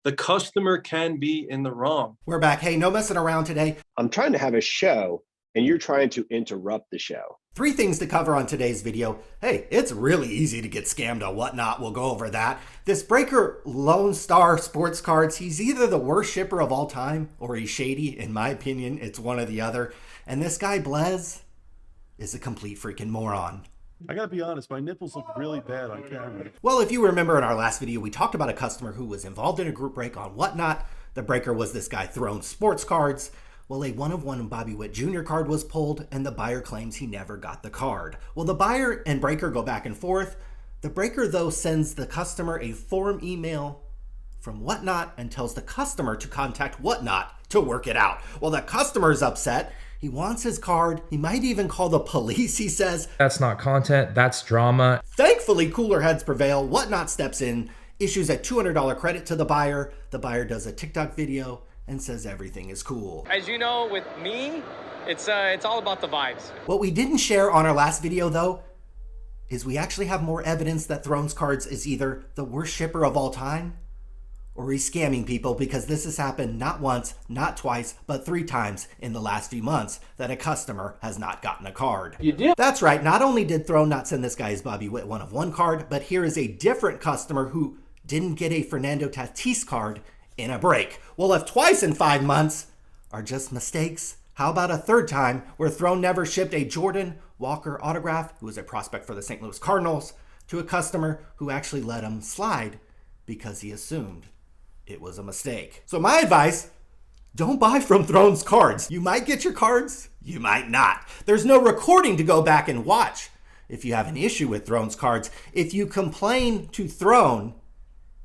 The customer can be in the wrong. We're back. Hey, no messing around today. I'm trying to have a show and you're trying to interrupt the show. 3 things to cover on today's video. Hey, it's really easy to get scammed on WhatNot. We'll go over that. This breaker, Lone Star Sports Cards, he's either the worst shipper of all time or he's shady. In my opinion, it's one or the other. And this guy, Blez, is a complete freaking moron. I gotta be honest, my nipples look really bad on camera. Well, if you remember in our last video, we talked about a customer who was involved in a group break on WhatNot. The breaker was this guy, Throne Sports Cards. Well, a 1-of-1 Bobby Witt Jr. card was pulled, and the buyer claims he never got the card. Well, the buyer and breaker go back and forth. The breaker, though, sends the customer a form email from WhatNot and tells the customer to contact WhatNot to work it out. Well, the customer's upset. He wants his card. He might even call the police, he says. That's not content, that's drama. Thankfully, cooler heads prevail. WhatNot steps in, issues a $200 credit to the buyer. The buyer does a TikTok video and says everything is cool. As you know, with me, it's all about the vibes. What we didn't share on our last video, though, is we actually have more evidence that Thrones Cards is either the worst shipper of all time or he's scamming people, because this has happened not once, not twice, but 3 times in the last few months that a customer has not gotten a card. You did? That's right. Not only did Throne not send this guy his Bobby Witt 1-of-1 card, but here is a different customer who didn't get a Fernando Tatis card in a break. Well, if twice in 5 months are just mistakes, how about a 3rd time where Throne never shipped a Jordan Walker autograph, who was a prospect for the St. Louis Cardinals, to a customer who actually let him slide because he assumed it was a mistake. So my advice, don't buy from Throne's Cards. You might get your cards, you might not. There's no recording to go back and watch if you have an issue with Throne's Cards. If you complain to Throne,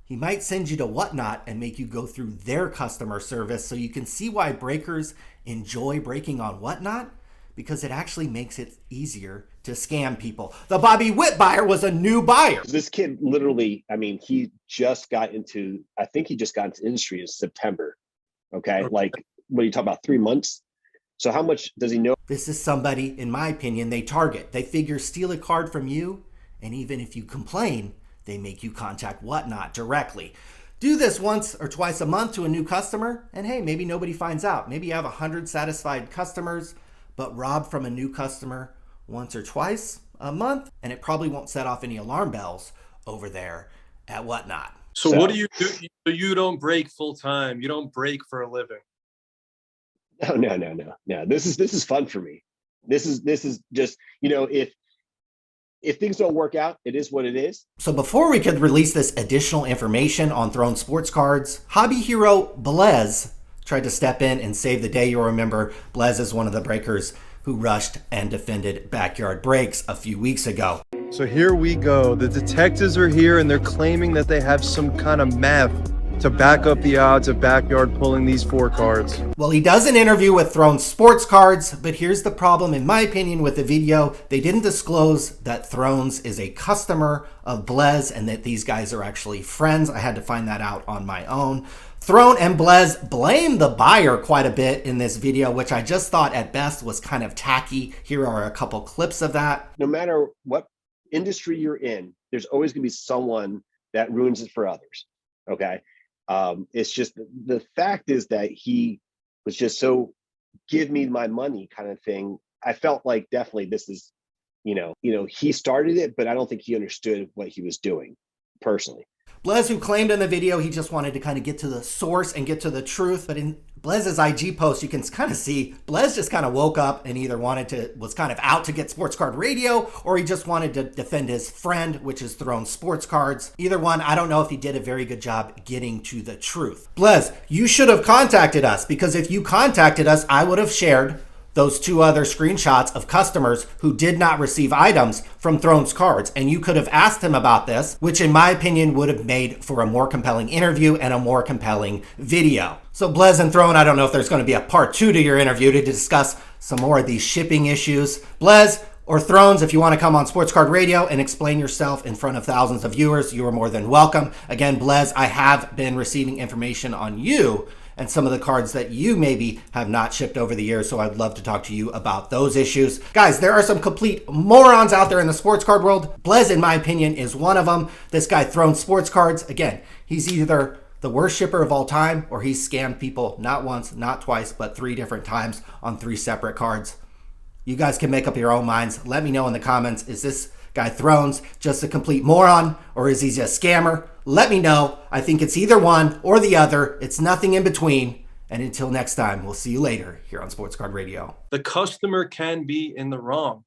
he might send you to WhatNot and make you go through their customer service, so you can see why breakers enjoy breaking on WhatNot, because it actually makes it easier to scam people. The Bobby Witt buyer was a new buyer. This kid literally, I mean, he just got into, I think he just got into industry in September. Okay. Like, what are you talking about? 3 months? So how much does he know? This is somebody, in my opinion, they target. They figure steal a card from you, and even if you complain, they make you contact WhatNot directly. Do this once or twice a month to a new customer, and hey, maybe nobody finds out. Maybe you have 100 satisfied customers, but rob from a new customer once or twice a month, and it probably won't set off any alarm bells over there at WhatNot. So what do you do? You don't break full time. You don't break for a living. No. This is fun for me. This is just, you know, if things don't work out, it is what it is. So before we could release this additional information on Throne Sports Cards, hobby hero Blez tried to step in and save the day. You'll remember Blez is one of the breakers who rushed and defended backyard breaks a few weeks ago. So here we go. The detectives are here and they're claiming that they have some kind of math to back up the odds of backyard pulling these 4 cards. Well, he does an interview with Throne Sports Cards, but here's the problem, in my opinion, with the video. They didn't disclose that Thrones is a customer of Blez and that these guys are actually friends. I had to find that out on my own. Throne and Blez blame the buyer quite a bit in this video, which I just thought at best was kind of tacky. Here are a couple clips of that. No matter what industry you're in, there's always going to be someone that ruins it for others. Okay. It's just the fact is that he was just so give me my money kind of thing. I felt like definitely this is, you know, he started it, but I don't think he understood what he was doing personally. Blez, who claimed in the video he just wanted to kind of get to the source and get to the truth, but in Blez's IG post, you can kind of see Blez just kind of woke up and either was kind of out to get sports card radio, or he just wanted to defend his friend, which is Throne Sports Cards. Either one, I don't know if he did a very good job getting to the truth. Blez, you should have contacted us, because if you contacted us, I would have shared those 2 other screenshots of customers who did not receive items from Throne's Cards. And you could have asked him about this, which in my opinion would have made for a more compelling interview and a more compelling video. So Blez and Throne, I don't know if there's going to be a part 2 to your interview to discuss some more of these shipping issues. Blez or Thrones, if you want to come on Sports Card Radio and explain yourself in front of thousands of viewers, you are more than welcome. Again, Blez, I have been receiving information on you and some of the cards that you maybe have not shipped over the years, so I'd love to talk to you about those issues. Guys, there are some complete morons out there in the sports card world. Blez, in my opinion, is one of them. This guy Throne Sports Cards, again, he's either the worst shipper of all time, or he's scammed people not once, not twice, but 3 different times on 3 separate cards. You guys can make up your own minds. Let me know in the comments. Is this guy Thrones just a complete moron, or is he just a scammer? Let me know. I think it's either one or the other. It's nothing in between. And until next time, we'll see you later here on Sports Card Radio. The customer can be in the wrong.